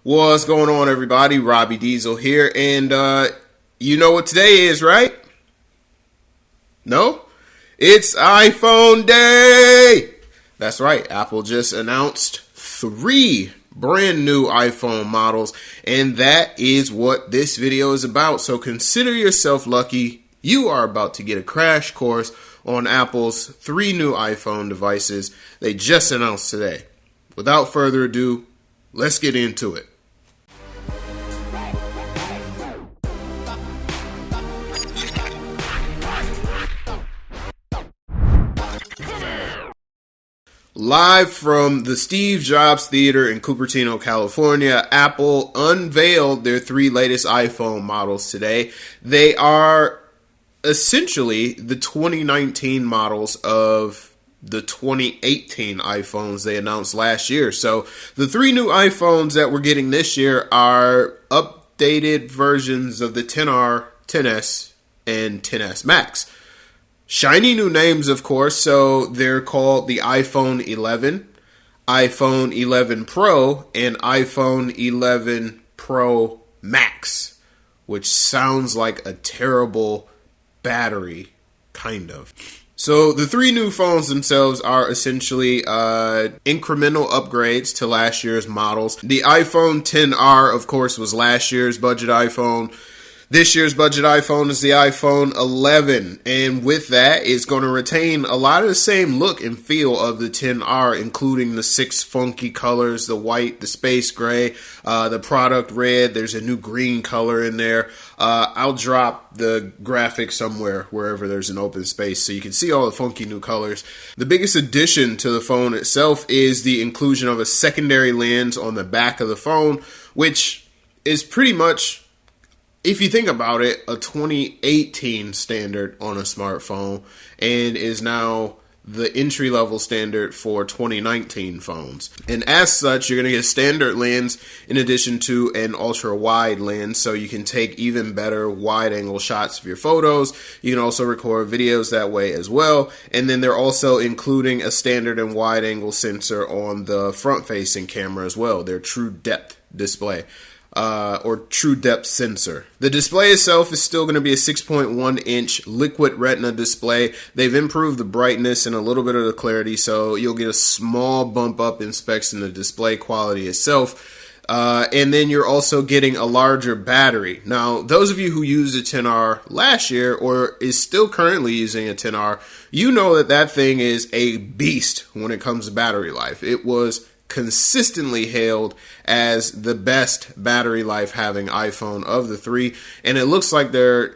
What's going on, everybody? Robbie Diesel here, and you know what today is, right? No? It's iPhone Day! That's right, Apple just announced 3 brand new iPhone models, and that is what this video is about. So consider yourself lucky. You are about to get a crash course on Apple's 3 new iPhone devices they just announced today. Without further ado, let's get into it. Live from the Steve Jobs Theater in Cupertino, California, Apple unveiled their 3 latest iPhone models today. They are essentially the 2019 models of the 2018 iPhones they announced last year. So the 3 new iPhones that we're getting this year are updated versions of the XR, XS, and XS Max. Shiny new names, of course, so they're called the iPhone 11, iPhone 11 Pro, and iPhone 11 Pro Max, which sounds like a terrible battery, kind of. So the 3 new phones themselves are essentially incremental upgrades to last year's models. The iPhone XR, of course, was last year's budget iPhone. This year's budget iPhone is the iPhone 11, and with that, it's going to retain a lot of the same look and feel of the XR, including the 6 funky colors, the white, the space gray, the product red. There's a new green color in there. I'll drop the graphic somewhere, wherever there's an open space, so you can see all the funky new colors. The biggest addition to the phone itself is the inclusion of a secondary lens on the back of the phone, which is pretty much, if you think about it, a 2018 standard on a smartphone, and is now the entry-level standard for 2019 phones. And as such, you're going to get a standard lens in addition to an ultra-wide lens, so you can take even better wide-angle shots of your photos. You can also record videos that way as well. And then they're also including a standard and wide-angle sensor on the front-facing camera as well, their true depth display. Or true depth sensor. The display itself is still going to be a 6.1 inch liquid retina display. They've improved the brightness and a little bit of the clarity, so you'll get a small bump up in specs in the display quality itself. And then you're also getting a larger battery. Now, those of you who used a XR last year or is still currently using a XR, you know that that thing is a beast when it comes to battery life. It was consistently hailed as the best battery life having iPhone of the 3, and it looks like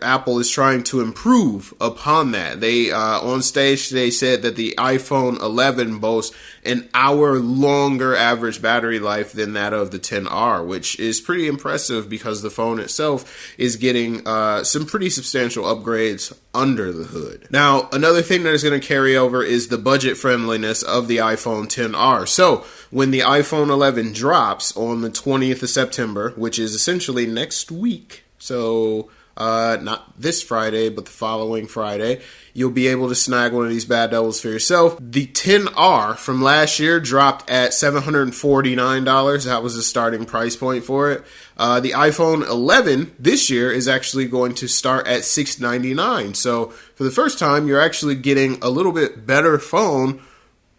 Apple is trying to improve upon that. They on stage they said that the iPhone 11 boasts an hour longer average battery life than that of the XR, which is pretty impressive because the phone itself is getting some pretty substantial upgrades under the hood. Now, another thing that is going to carry over is the budget friendliness of the iPhone XR. So when the iPhone 11 drops on the 20th of September, which is essentially next week, so not this Friday, but the following Friday, you'll be able to snag one of these bad devils for yourself. The XR from last year dropped at $749. That was the starting price point for it. The iPhone 11 this year is actually going to start at $699. So for the first time, you're actually getting a little bit better phone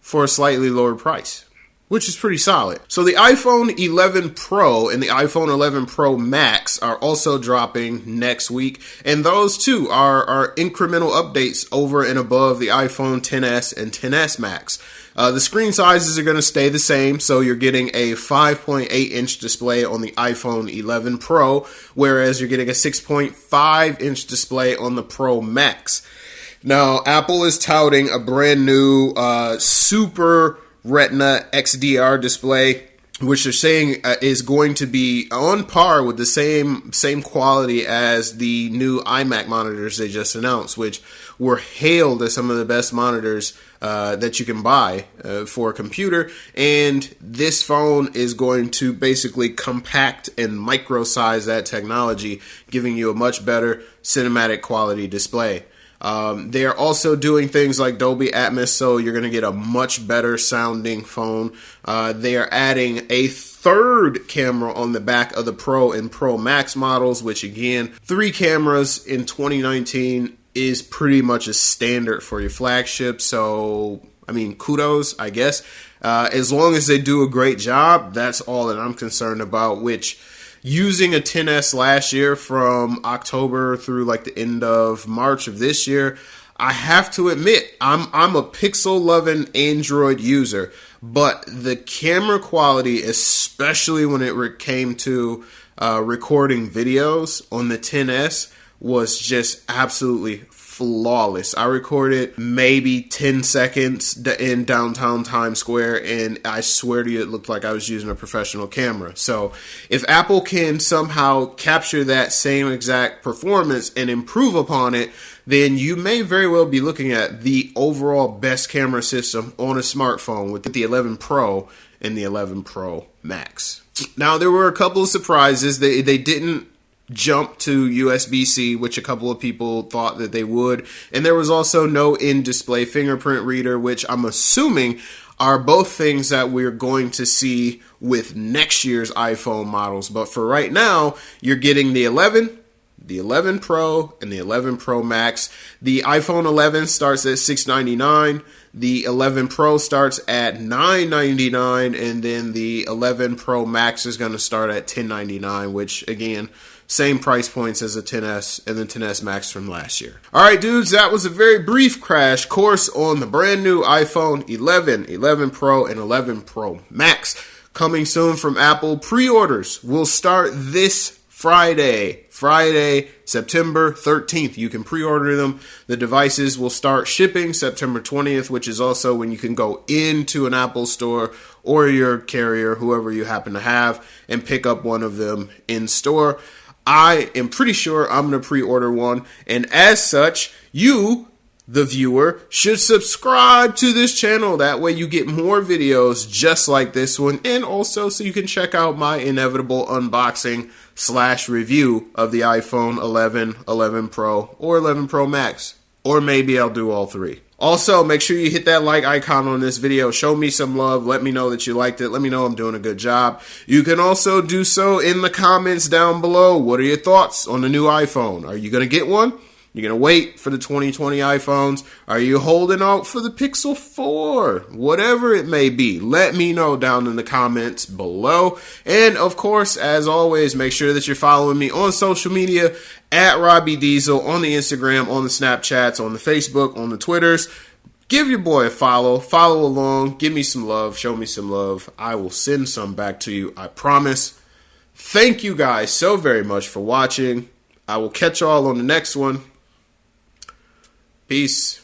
for a slightly lower price, which is pretty solid. So the iPhone 11 Pro and the iPhone 11 Pro Max are also dropping next week, and those two are incremental updates over and above the iPhone XS and XS Max. The screen sizes are going to stay the same, so you're getting a 5.8 inch display on the iPhone 11 Pro, whereas you're getting a 6.5 inch display on the Pro Max. Now, Apple is touting a brand new Super Retina XDR display, which they're saying is going to be on par with the same quality as the new iMac monitors they just announced, which were hailed as some of the best monitors that you can buy for a computer. And this phone is going to basically compact and micro size that technology, giving you a much better cinematic quality display. They are also doing things like Dolby Atmos, so you're going to get a much better sounding phone. They are adding a third camera on the back of the Pro and Pro Max models, which again, 3 cameras in 2019 is pretty much a standard for your flagship. So, I mean, kudos, I guess. As long as they do a great job, that's all that I'm concerned about, which using a 10S last year from October through like the end of March of this year, I have to admit, I'm a Pixel loving Android user, but the camera quality, especially when it came to recording videos on the 10S, was just absolutely flawless. I recorded maybe 10 seconds in downtown Times Square, and I swear to you, it looked like I was using a professional camera. So if Apple can somehow capture that same exact performance and improve upon it, then you may very well be looking at the overall best camera system on a smartphone with the 11 Pro and the 11 Pro Max. Now, there were a couple of surprises. They didn't jump to USB-C, which a couple of people thought that they would. And there was also no in-display fingerprint reader, which I'm assuming are both things that we're going to see with next year's iPhone models. But for right now, you're getting the 11, the 11 Pro, and the 11 Pro Max. The iPhone 11 starts at $699. The 11 Pro starts at $999, and then the 11 Pro Max is going to start at $1099, which, again, same price points as the 10S and the 10S Max from last year. All right, dudes, that was a very brief crash course on the brand new iPhone 11, 11 Pro, and 11 Pro Max. Coming soon from Apple. Pre-orders will start this Friday, September 13th. You can pre-order them. The devices will start shipping September 20th, which is also when you can go into an Apple store or your carrier, whoever you happen to have, and pick up one of them in store. I am pretty sure I'm going to pre-order one, and as such, you, the viewer, should subscribe to this channel. That way you get more videos just like this one, and also so you can check out my inevitable unboxing / review of the iPhone 11, 11 Pro, or 11 Pro Max. Or maybe I'll do all 3. Also, make sure you hit that like icon on this video. Show me some love. Let me know that you liked it. Let me know I'm doing a good job. You can also do so in the comments down below. What are your thoughts on the new iPhone? Are you going to get one? You're going to wait for the 2020 iPhones? Are you holding out for the Pixel 4? Whatever it may be, let me know down in the comments below. And of course, as always, make sure that you're following me on social media at Robbie Diesel, on the Instagram, on the Snapchats, on the Facebook, on the Twitters. Give your boy a follow. Follow along. Give me some love. Show me some love. I will send some back to you. I promise. Thank you guys so very much for watching. I will catch y'all on the next one. Peace.